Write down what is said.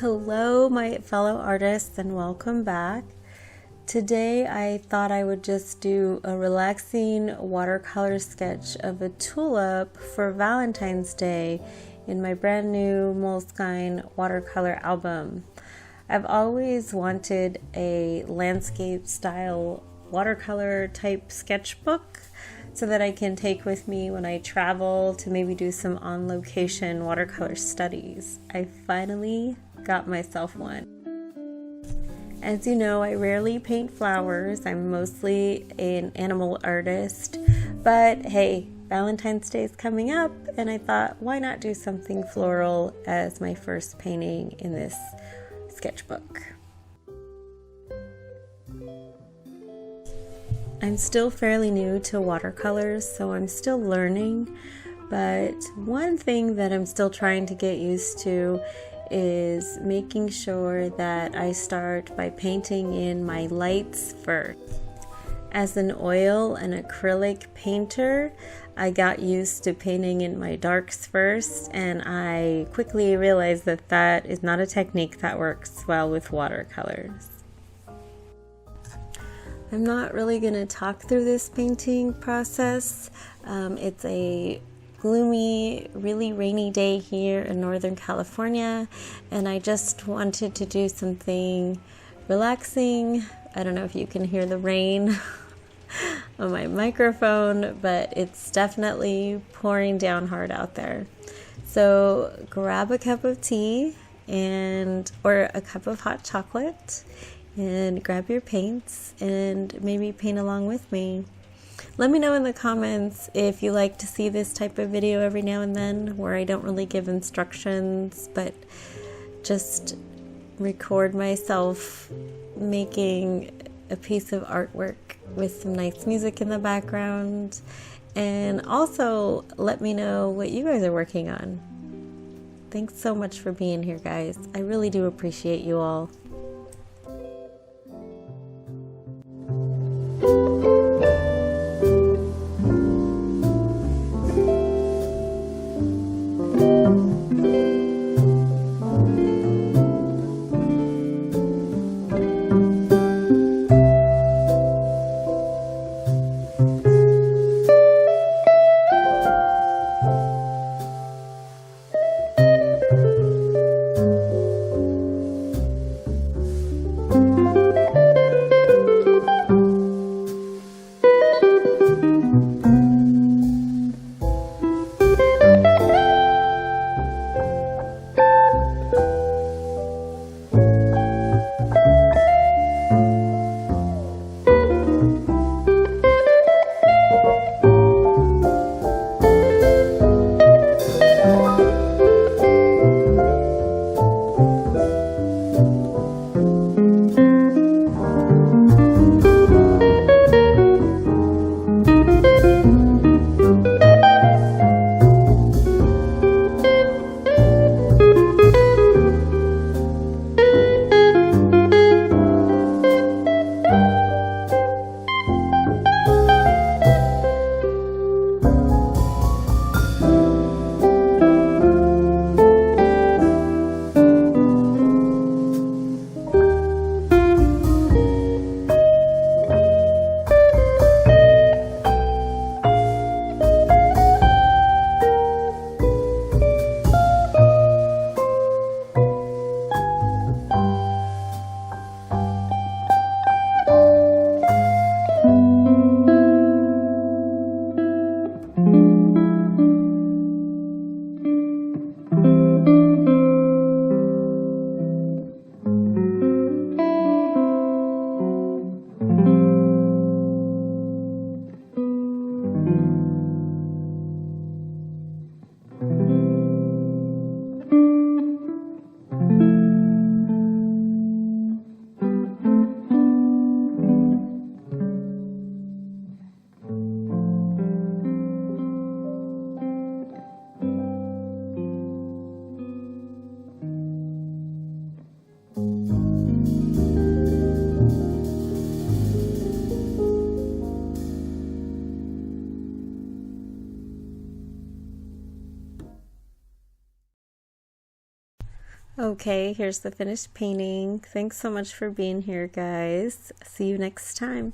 Hello, my fellow artists, and welcome back. Today I thought I would just do a relaxing watercolor sketch of a tulip for Valentine's Day in my brand new Moleskine watercolor album. I've always wanted a landscape style watercolor type sketchbook so that I can take with me when I travel to maybe do some on location watercolor studies. I finally got myself one. As you know, I rarely paint flowers. I'm mostly an animal artist, but hey, Valentine's Day is coming up and I thought, why not do something floral as my first painting in this sketchbook. I'm still fairly new to watercolors, so I'm still learning, but one thing that I'm still trying to get used to is making sure that I start by painting in my lights first. As an oil and acrylic painter, I got used to painting in my darks first, and I quickly realized that that is not a technique that works well with watercolors. I'm not really going to talk through this painting process. It's a gloomy, really rainy day here in Northern California, and I just wanted to do something relaxing. I don't know if you can hear the rain on my microphone, but it's definitely pouring down hard out there. So grab a cup of tea or a cup of hot chocolate and grab your paints and maybe paint along with me. Let me know in the comments if you like to see this type of video every now and then where I don't really give instructions but just record myself making a piece of artwork with some nice music in the background. And also let me know what you guys are working on. Thanks so much for being here, guys. I really do appreciate you all. Okay, here's the finished painting. Thanks so much for being here, guys. See you next time.